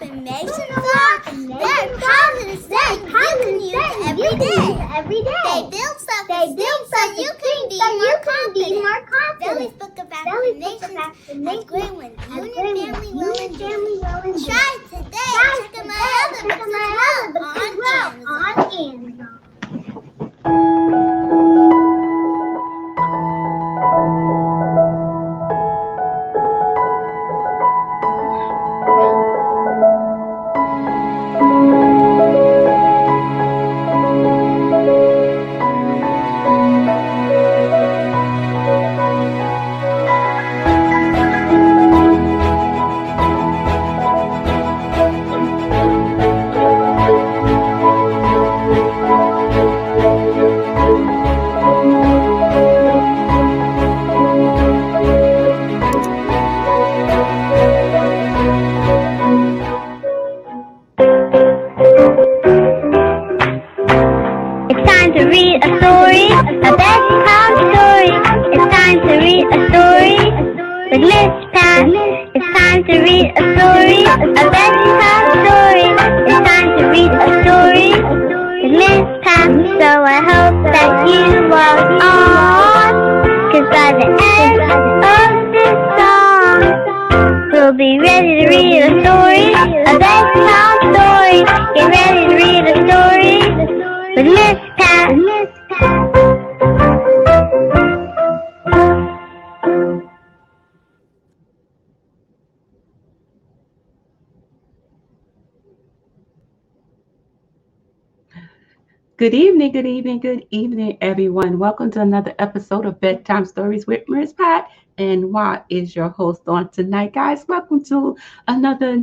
affirmations are? They're positive things you can use every day. They build self-esteem so you can be more confident. Billy's Book of Affirmations has great ones. You and your family will enjoy. Try it today. Check out my other books as well on Amazon. Good evening, everyone. Welcome to another episode of Bedtime Stories with Miss Pat. And Wa is your host on tonight, guys. Welcome to another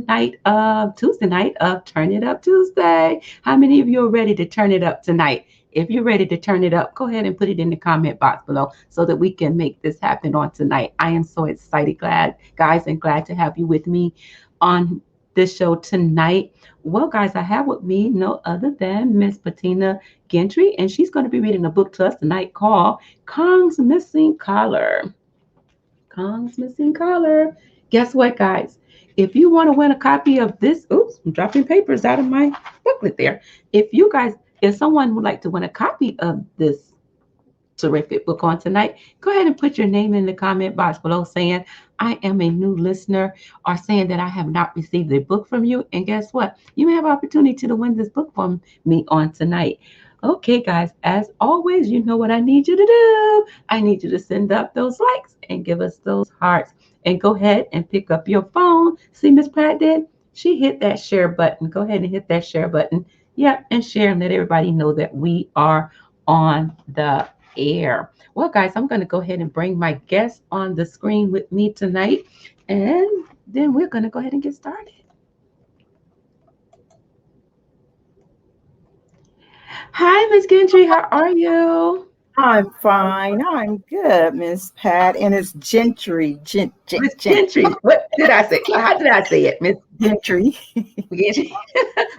Tuesday night of Turn It Up Tuesday. How many of you are ready to turn it up tonight? If you're ready to turn it up, go ahead and put it in the comment box below so that we can make this happen on tonight. I am so excited, glad to have you with me on this show tonight. Well, guys, I have with me no other than Miss Patina Gentry, and she's going to be reading a book to us tonight called Kong's Missing Collar. Kong's Missing Collar. Guess what, guys? If you want to win a copy of this, oops, I'm dropping papers out of my booklet there. If someone would like to win a copy of this terrific book on tonight, go ahead and put your name in the comment box below saying I am a new listener or saying that I have not received a book from you. And guess what? You may have opportunity to win this book from me on tonight. Okay, guys, as always, you know what I need you to do. I need you to send up those likes and give us those hearts. And go ahead and pick up your phone. See, Miss Pratt did? She hit that share button. Go ahead and hit that share button. Yeah, and share and let everybody know that we are on the air. Well, guys, I'm going to go ahead and bring my guest on the screen with me tonight, and then we're going to go ahead and get started. Hi, Miss Gentry. How are you? I'm fine. I'm good, Miss Pat. And it's Gentry. Miss Gentry. What did I say? How did I say it, Miss Gentry? Gentry.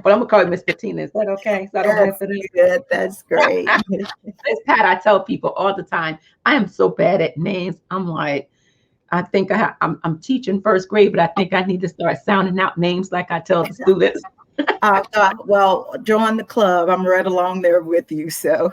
Well, I'm going to call it Miss Patina. Is that okay? So I don't That's good. That's great. Miss Pat, I tell people all the time, I am so bad at names. I'm like, I think I'm teaching first grade, but I think I need to start sounding out names like I tell the students. Well, join the club. I'm right along there with you. So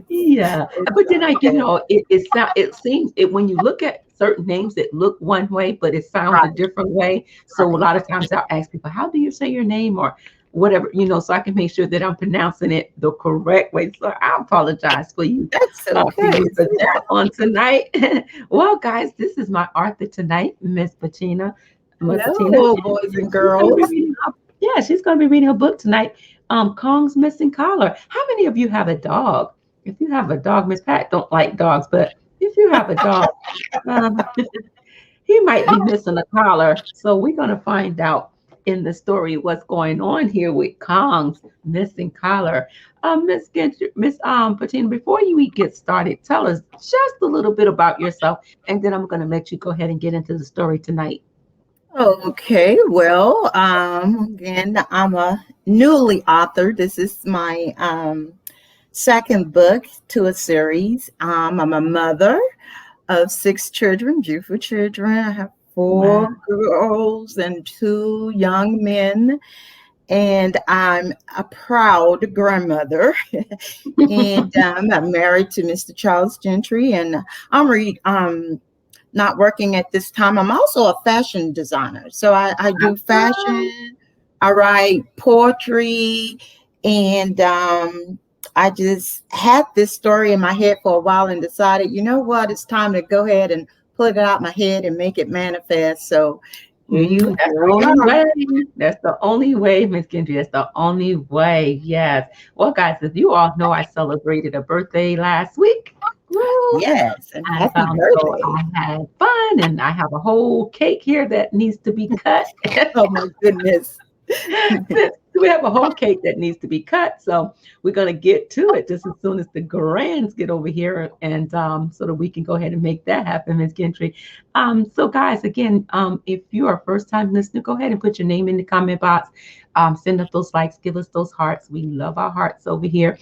Yeah, but then it seems when you look at certain names that look one way, but it sounds a different way. So a lot of times I'll ask people, how do you say your name or whatever, so I can make sure that I'm pronouncing it the correct way. So I apologize for you. That's okay. For that on tonight. Well, guys, this is my author tonight, Miss Patina. Hello, boys and girls. Yeah, she's going to be reading her book tonight, Kong's Missing Collar. How many of you have a dog? If you have a dog, Miss Pat don't like dogs, but if you have a dog, he might be missing a collar. So we're going to find out in the story what's going on here with Kong's missing collar. Miss Patina, before you get started, tell us just a little bit about yourself, and then I'm going to let you go ahead and get into the story tonight. Okay, well, again, I'm a newly author. This is my second book to a series. I'm a mother of 6 children, beautiful children. I have Wow. 4 girls and 2 young men. And I'm a proud grandmother. And I'm married to Mr. Charles Gentry. And I'm not working at this time. I'm also a fashion designer. So I do fashion, I write poetry, and I just had this story in my head for a while and decided, you know what, it's time to go ahead and put it out my head and make it manifest. So That's here the we only are. way. That's the only way, Miss Gentry. That's the only way. Yes. Well, guys, as you all know, I celebrated a birthday last week. Woo. Yes, and And happy so birthday. I had fun, and I have a whole cake here that needs to be cut. Oh my goodness. We have a whole cake that needs to be cut, so we're gonna get to it just as soon as the grands get over here, and so that we can go ahead and make that happen, Miss Gentry. So guys, again, if you are a first time listener, go ahead and put your name in the comment box. Send us those likes, give us those hearts. We love our hearts over here.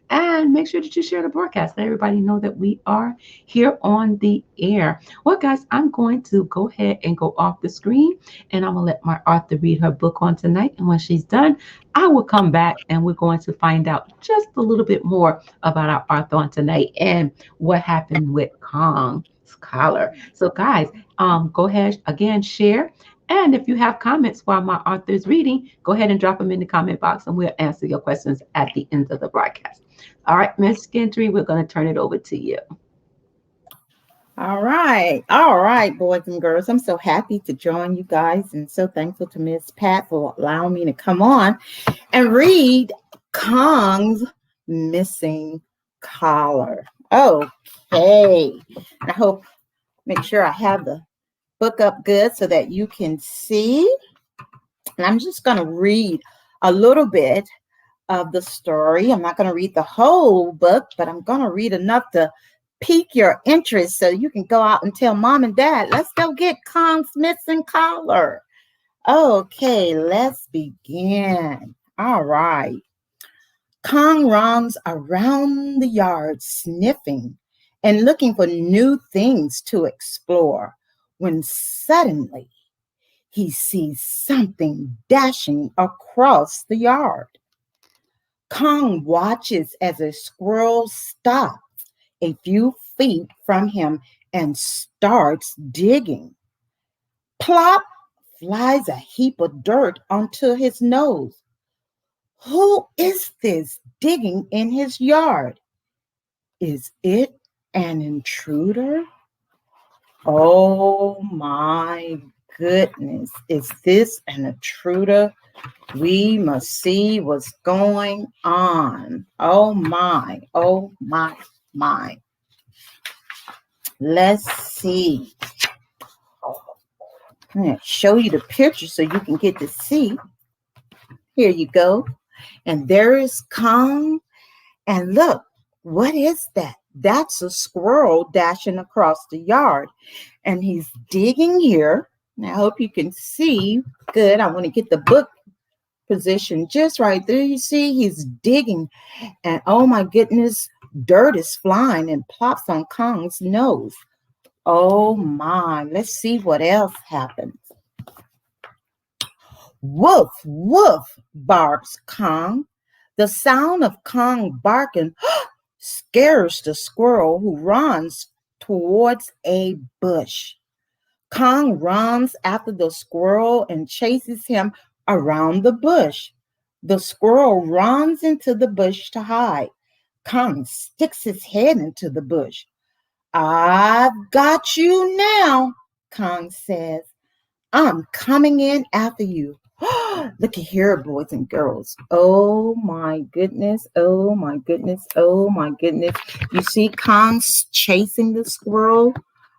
And make sure that you share the broadcast. Let everybody know that we are here on the air. Well, guys, I'm going to go ahead and go off the screen, and I'm going to let my author read her book on tonight. And when she's done, I will come back and we're going to find out just a little bit more about our author on tonight and what happened with Kong's collar. So, guys, go ahead again, share. And if you have comments while my author is reading, go ahead and drop them in the comment box and we'll answer your questions at the end of the broadcast. All right, Miss Gentry, we're going to turn it over to you. All right. All right, boys and girls. I'm so happy to join you guys and so thankful to Miss Pat for allowing me to come on and read Kong's Missing Collar. Okay. I hope, make sure I have the book up good so that you can see. And I'm just going to read a little bit of the story. I'm not going to read the whole book, but I'm going to read enough to pique your interest so you can go out and tell mom and dad, let's go get Kong's missing collar. Okay, let's begin. All right. Kong runs around the yard sniffing and looking for new things to explore when suddenly he sees something dashing across the yard. Kong watches as a squirrel stops a few feet from him and starts digging. Plop flies a heap of dirt onto his nose. Who is this digging in his yard? Is it an intruder? Oh my goodness. Is this an intruder? We must see what's going on. Oh my, my. Let's see. I'm going to show you the picture so you can get to see. Here you go. And there is Kong. And look, what is that? That's a squirrel dashing across the yard. And he's digging here. Now, I hope you can see good. I want to get the book position just right there. You see, he's digging. And oh my goodness, dirt is flying and plops on Kong's nose. Oh my, let's see what else happens. Woof, woof, barks Kong. The sound of Kong barking scares the squirrel who runs towards a bush. Kong runs after the squirrel and chases him around the bush. The squirrel runs into the bush to hide. Kong sticks his head into the bush. I've got you now, Kong says. I'm coming in after you. Look at here, boys and girls. Oh my goodness. Oh my goodness. Oh my goodness. You see Kong chasing the squirrel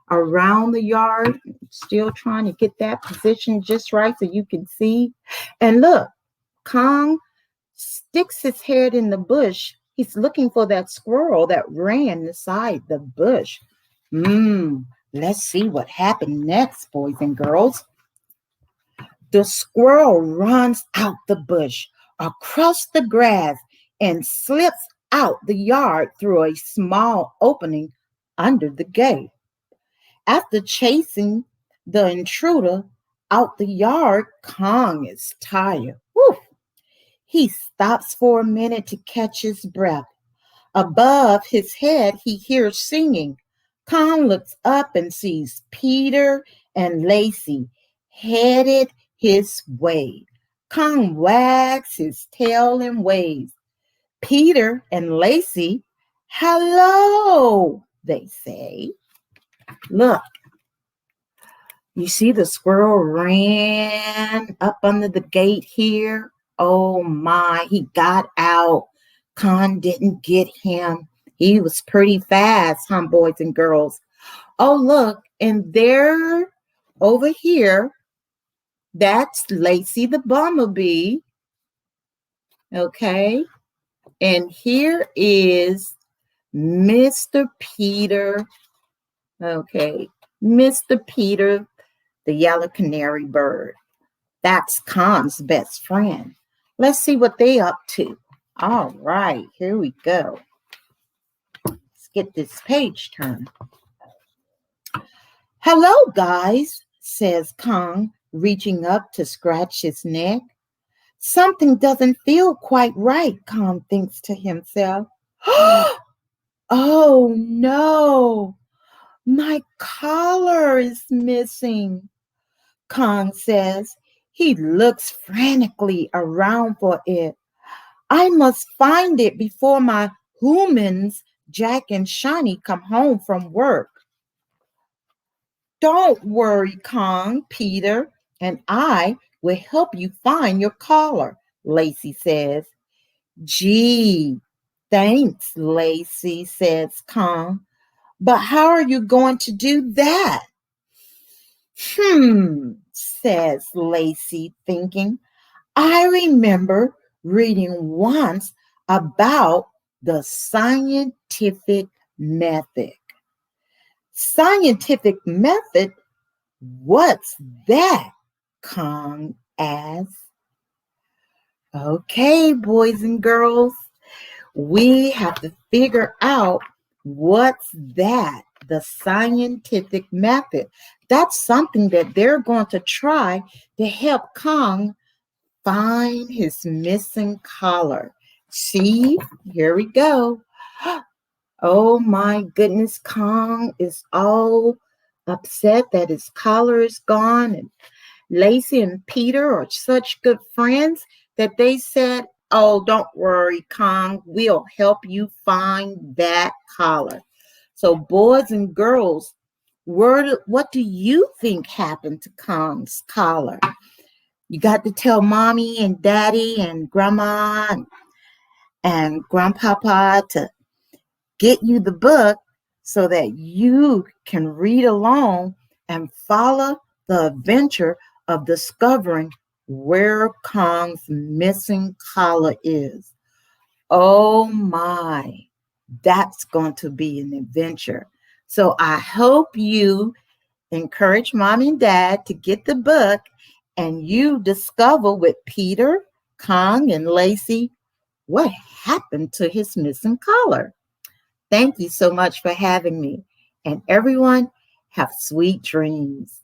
around the yard, still trying to get that position just right so you can see. And look, Kong sticks his head in the bush. He's looking for that squirrel that ran inside the bush. Let's see what happened next, boys and girls. The squirrel runs out the bush, across the grass, and slips out the yard through a small opening under the gate. After chasing the intruder out the yard, Kong is tired. Whew. He stops for a minute to catch his breath. Above his head, he hears singing. Kong looks up and sees Peter and Lacey headed his way. Kong wags his tail and waves. Peter and Lacey, hello, they say. Look, you see the squirrel ran up under the gate here? Oh my, he got out. Con didn't get him. He was pretty fast, huh, boys and girls? Oh, look, and there, over here, that's Lacey the bumblebee. Okay, and here is Mr. Peter. Okay, Mr. Peter, the yellow canary bird. That's Con's best friend. Let's see what they up to. All right, here we go. Let's get this page turned. Hello, guys, says Kong, reaching up to scratch his neck. Something doesn't feel quite right, Kong thinks to himself. Oh, no, my collar is missing, Kong says. He looks frantically around for it. I must find it before my humans, Jack and Shiny, come home from work. Don't worry, Kong, Peter, and I will help you find your collar, Lacey says. Gee, thanks, Lacey, says Kong. But how are you going to do that? Says Lacey, thinking. I remember reading once about the scientific method. Scientific method? What's that? Kong asks. Okay, boys and girls, we have to figure out what's that, the scientific method. That's something that they're going to try to help Kong find his missing collar. See, here we go. Oh my goodness, Kong is all upset that his collar is gone. And Lacey and Peter are such good friends that they said, oh, don't worry, Kong, we'll help you find that collar. So boys and girls, what do you think happened to Kong's collar? You got to tell mommy and daddy and grandma and grandpapa to get you the book so that you can read along and follow the adventure of discovering where Kong's missing collar is. Oh my, that's going to be an adventure. So I hope you encourage mom and dad to get the book and you discover with Peter, Kong, and Lacey what happened to his missing collar. Thank you so much for having me. And everyone, have sweet dreams.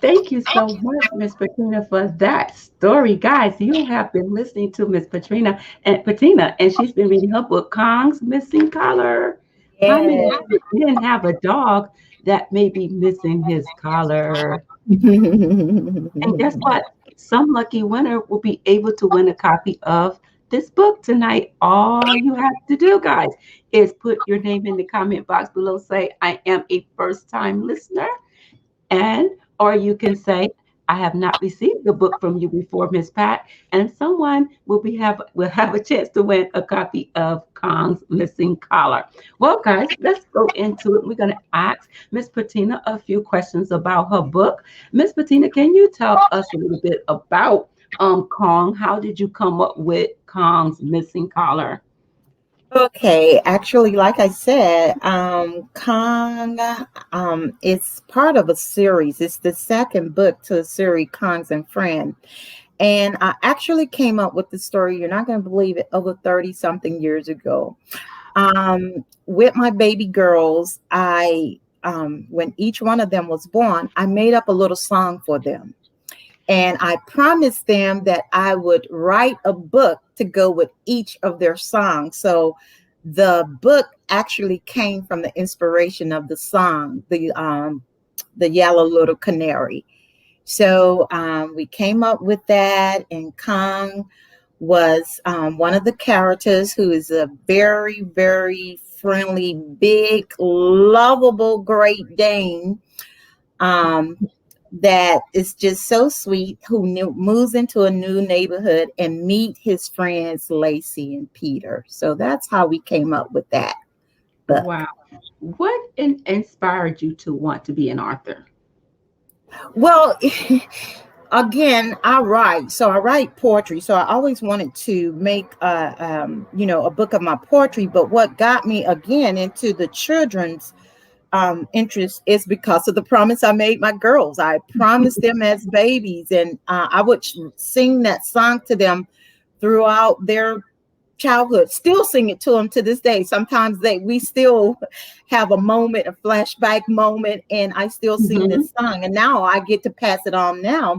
Thank you so much, Miss Patina, for that story. Guys, you have been listening to Miss Patina, and she's been reading her book, Kong's Missing Collar. How many Yeah. of you didn't have a dog that may be missing his collar? And guess what? Some lucky winner will be able to win a copy of this book tonight. All you have to do, guys, is put your name in the comment box below. Say, I am a first time listener. And or you can say, I have not received the book from you before, Miss Pat, and someone will have a chance to win a copy of Kong's Missing Collar. Well, guys, let's go into it. We're going to ask Miss Patina a few questions about her book. Miss Patina, can you tell us a little bit about Kong? How did you come up with Kong's Missing Collar? Okay, actually, like I said, Kong is part of a series. It's the second book to a series, Kongs and Friends. And I actually came up with the story, you're not going to believe it, over 30 something years ago. With my baby girls, I when each one of them was born, I made up a little song for them. And I promised them that I would write a book to go with each of their songs. So the book actually came from the inspiration of the song, the Yellow Little Canary. So we came up with that, and Kong was one of the characters, who is a very, very friendly, big, lovable Great Dane. That is just so sweet, who moves into a new neighborhood and meet his friends Lacey and Peter. So that's how we came up with that book. Wow. What inspired you to want to be an author? Well, again, I write. So I write poetry. So I always wanted to make a book of my poetry. But what got me again into the children's interest is because of the promise I made my girls. I promised them as babies, and I would sing that song to them throughout their childhood. Still sing it to them to this day. Sometimes we still have a moment, a flashback moment, and I still sing this song. And now I get to pass it on now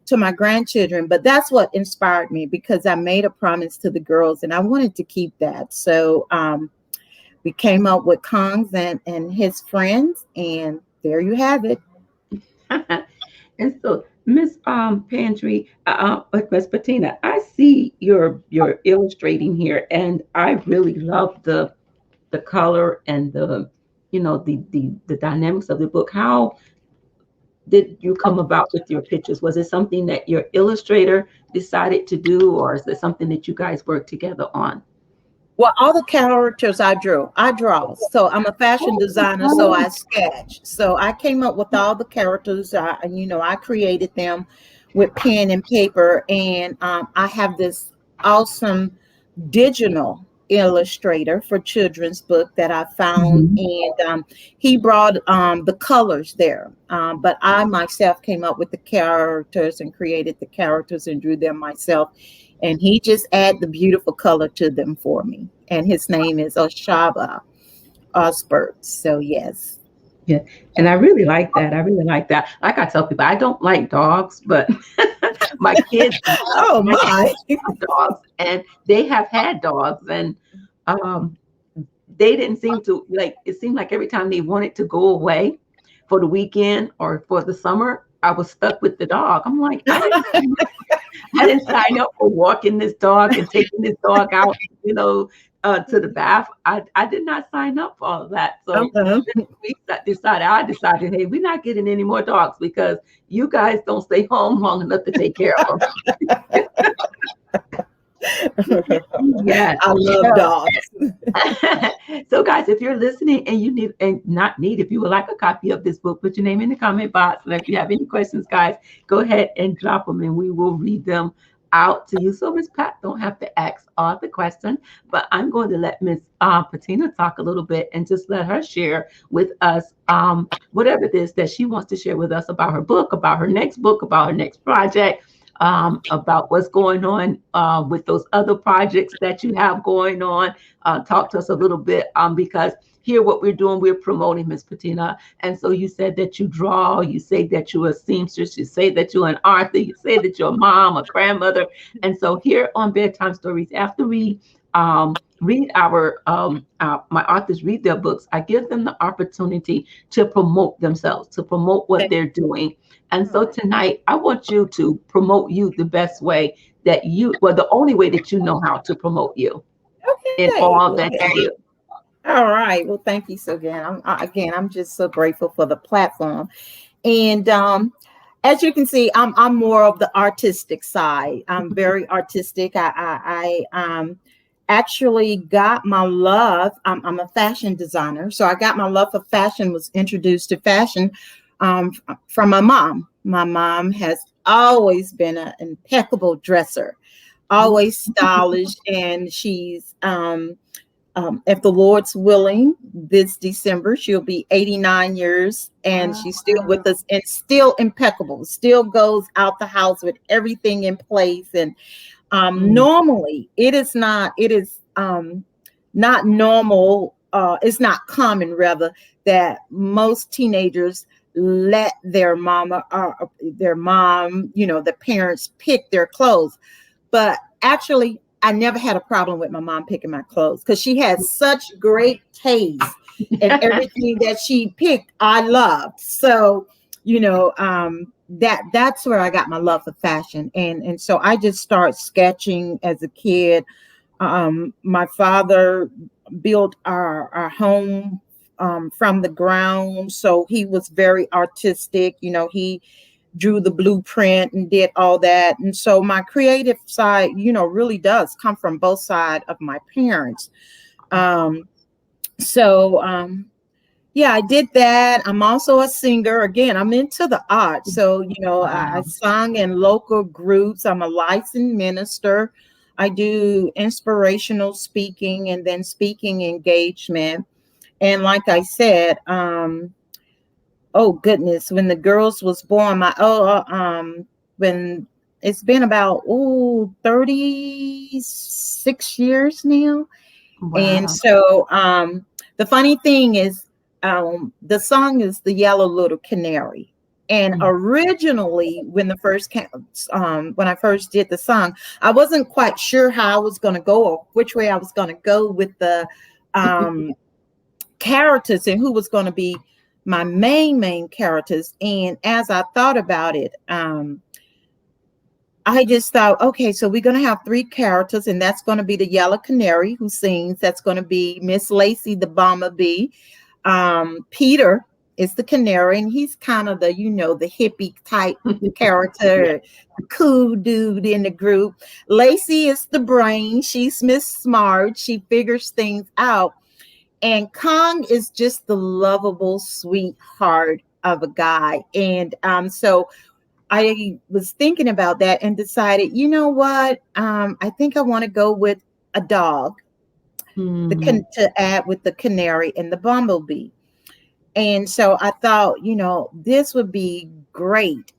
to my grandchildren. But that's what inspired me, because I made a promise to the girls, and I wanted to keep that. So we came up with Kongs and his friends, and there you have it. And so, Miss Pantry, Miss Patina, I see your illustrating here, and I really love the color and the dynamics of the book. How did you come about with your pictures? Was it something that your illustrator decided to do, or is it something that you guys worked together on? Well, all the characters I draw. So I'm a fashion designer, so I sketch. So I came up with all the characters. I created them with pen and paper, and I have this awesome digital illustrator for children's book that I found, and he brought the colors there. But I myself came up with the characters and created the characters and drew them myself. And he just added the beautiful color to them for me. And his name is Oshaba Osbert. So yes. Yeah, and I really like that. I really like that. Like I tell people, I don't like dogs, but my kids love Oh my. dogs, and they have had dogs, and um, they didn't seem to like. It seemed like every time they wanted to go away for the weekend or for the summer, I was stuck with the dog. I'm like, I didn't sign up for walking this dog and taking this dog out, to the bath. I did not sign up for all of that. So I decided, hey, we're not getting any more dogs because you guys don't stay home long enough to take care of them. Yeah, I love dogs. So guys, if you're listening and you need, and not need, if you would like a copy of this book, put your name in the comment box. And if you have any questions, guys, go ahead and drop them and we will read them out to you. So Miss Pat don't have to ask all the questions, but I'm going to let Miss Patina talk a little bit and just let her share with us whatever it is that she wants to share with us about her book, about her next book, about her next project, about what's going on with those other projects that you have going on. Talk to us a little bit because here what we're doing, we're promoting, Miss Patina. And so you said that you draw, you say that you're a seamstress, you say that you're an author, you say that you're a mom, a grandmother. And so here on Bedtime Stories, after we read my authors read their books, I give them the opportunity to promote themselves, to promote what they're doing. And so tonight, I want you to promote you the best way that the only way that you know how to promote you in all that you do. All right. Well, thank you so again. I'm just so grateful for the platform. And as you can see, I'm more of the artistic side. I'm very artistic. I actually got my love. I'm a fashion designer. So I got my love for fashion, was introduced to fashion from my mom. My mom has always been an impeccable dresser, always stylish. And she's, if the Lord's willing, this December, she'll be 89 years and she's still with us and still impeccable, still goes out the house with everything in place. And normally it is not normal. It's not common, rather, that most teenagers let their mom, the parents pick their clothes. But actually, I never had a problem with my mom picking my clothes because she had such great taste, and everything that she picked, I loved. So, that's where I got my love for fashion, and so I just started sketching as a kid. My father built our home from the ground, so he was very artistic. He drew the blueprint and did all that, and so my creative side, really does come from both sides of my parents. Um, so yeah, I did that. I'm also a singer. Again, I'm into the arts. So, I Wow. sung in local groups. I'm a licensed minister. I do inspirational speaking and then speaking engagement. And like I said, oh goodness, when the girls was born, when it's been about 36 years now. And Wow. so the funny thing is, the song is The Yellow Little Canary. And Mm. originally, when I first did the song, I wasn't quite sure how I was going to go or which way I was going to go with the um, characters and who was going to be my main characters. And as I thought about it, I just thought, okay, so we're going to have three characters, and that's going to be the Yellow Canary who sings. That's going to be Miss Lacey, the Bomber Bee. Peter is the canary, and he's kind of the hippie type character, the cool dude in the group. Lacey is the brain. She's Miss Smart. She figures things out. And Kong is just the lovable sweetheart of a guy. And so I was thinking about that and decided, you know what? I think I want to go with a dog Mm. to add with the canary and the bumblebee. And so I thought, this would be great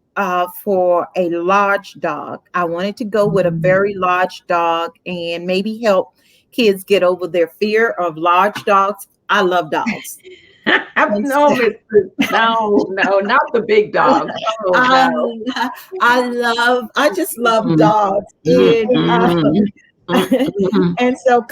for a large dog. I wanted to go with a very large dog and maybe help kids get over their fear of large dogs. I love dogs. And No, Mr. No, no, not the big dogs. Oh no. I, I just love Mm. dogs. Mm, And mm, mm, and so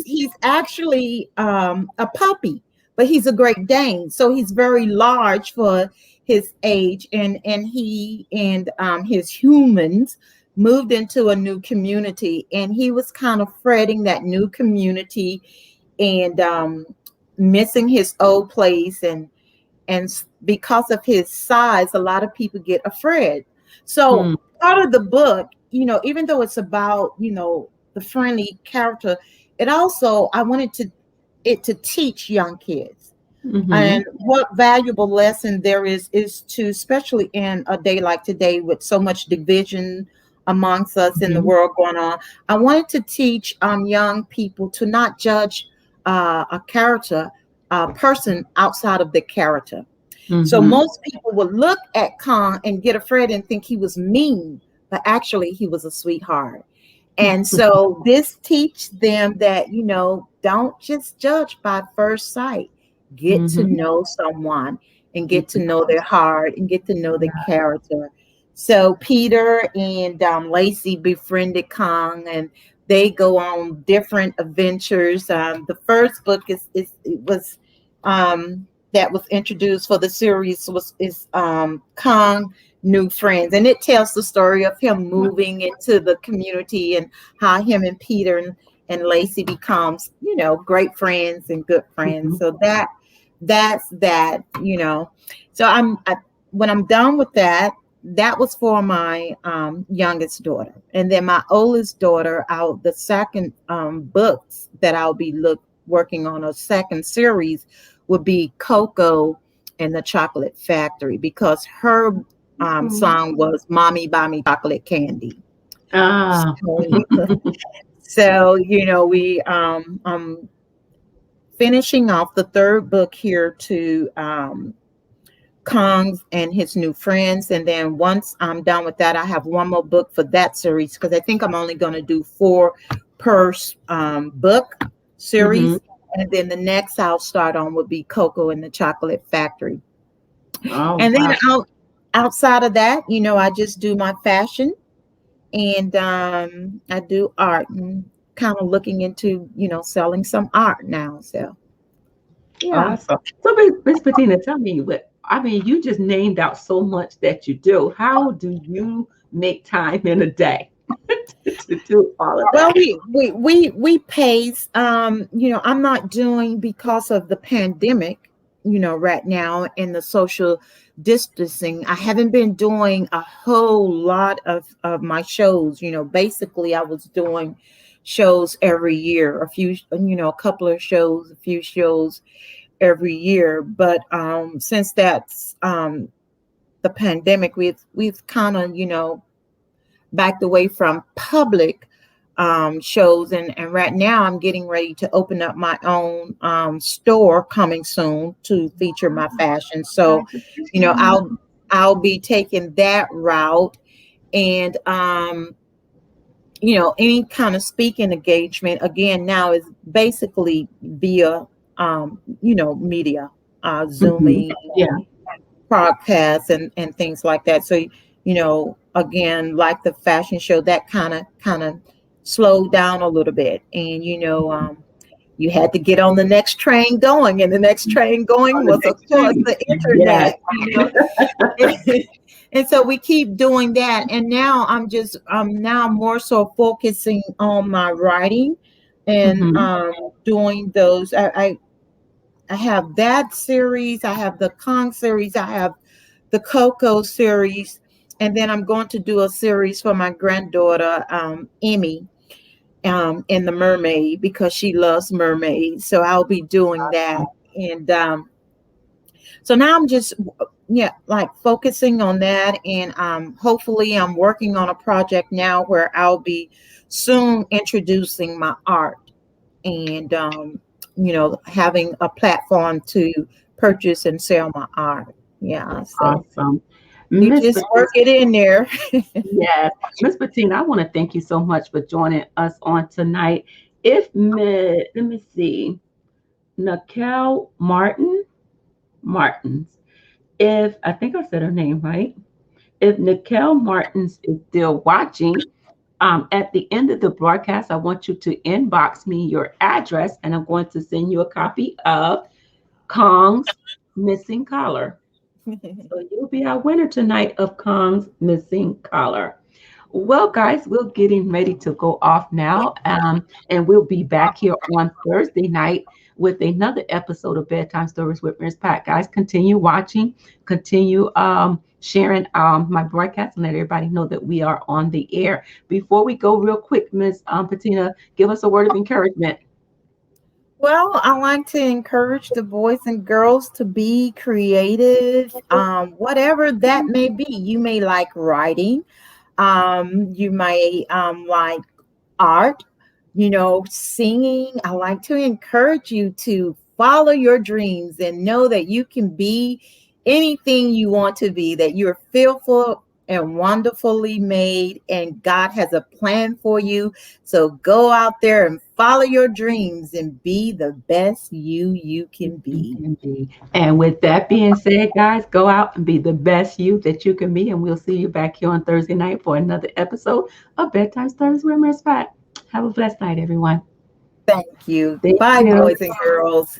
he's actually a puppy, but he's a Great Dane. So he's very large for his age, and he and his humans moved into a new community, and he was kind of fretting that new community and missing his old place, and because of his size, a lot of people get afraid. So mm, part of the book, even though it's about, the friendly character, it also, I wanted it to teach young kids. mhm, And what valuable lesson there is to, especially in a day like today with so much division amongst us in the mhm, world going on. I wanted to teach young people to not judge a character, a person outside of the character. So mhm. most people would look at Khan and get afraid and think he was mean, but actually he was a sweetheart. And so this teach them that, don't just judge by first sight. Get to Mhm. know someone and get to Mhm. know their heart and get to know their character. So Peter and Lacey befriended Kong, and they go on different adventures. The first book was that was introduced for the series is Kong New Friends, and it tells the story of him moving into the community and how him and Peter and Lacey becomes, great friends and good friends. Mhm. So that's that. So when I'm done with that, that was for my youngest daughter, and then my oldest daughter. The second books that I'll be working on, a second series, would be Coco and the Chocolate Factory, because her Mhm. song was "Mommy Buy Me Chocolate Candy." Ah. So we finishing off the third book here to Kong and his new friends. And then once I'm done with that, I have one more book for that series, because I think I'm only going to do 4 per book. series. And then the next I'll start on would be Coco and the Chocolate Factory. Oh, And then wow. outside of that, I just do my fashion, and I do art, and kind of looking into, selling some art now. So yeah. Awesome. So, Miss Patina, tell me what, I mean, you just named out so much that you do. How do you make time in a day to do all of Well, that? we pays. I'm not doing, because of the pandemic, right now, in the social distancing. I haven't been doing a whole lot of my shows. Basically, I was doing shows every year, a couple of shows, a few shows every year. But since that's the pandemic, we've kind of, backed away from public shows, and right now I'm getting ready to open up my own store coming soon to feature my fashion. So I'll be taking that route, and any kind of speaking engagement again now is basically via media, Mhm. Zooming, Yeah. podcasts, and things like that. So again, like the fashion show, that kind of slowed down a little bit, and you had to get on the next train going, and the next train On going the was, of next course, street. the Yes. internet. And so we keep doing that, and now I'm now more so focusing on my writing, and Hmm. doing those. I have that series, I have the Kong series, I have the Coco series, and then I'm going to do a series for my granddaughter, Emmy, in the mermaid, because she loves mermaids. So I'll be doing that. And so now I'm just, yeah, like focusing on that. And hopefully I'm working on a project now where I'll be soon introducing my art, and having a platform to purchase and sell my art. Yeah, so Awesome. you Miss just Patina, work it in there. yes. Miss Patina, I want to thank you so much for joining us on tonight. Let me see, Nikel Martins, if I think I said her name right, if Nikel Martins is still watching, at the end of the broadcast, I want you to inbox me your address, and I'm going to send you a copy of Kong's Missing Collar. So you'll be our winner tonight of Kong's Missing Collar. Well, guys, we're getting ready to go off now, and we'll be back here on Thursday night with another episode of Bedtime Stories with Miss Pat. Guys, continue watching, continue sharing my broadcast, and let everybody know that we are on the air. Before we go, real quick, Miss Patina, give us a word of encouragement. Well, I like to encourage the boys and girls to be creative, whatever that may be. You may like writing, you may like art, singing. I like to encourage you to follow your dreams and know that you can be anything you want to be, that you're fearful and wonderfully made, and God has a plan for you. So go out there and follow your dreams and be the best you can be. And with that being said, guys, go out and be the best you that you can be. And we'll see you back here on Thursday night for another episode of Bedtime Stories with Miss Pat. Have a blessed night, everyone. Thank you. Thank Bye, you. boys and girls.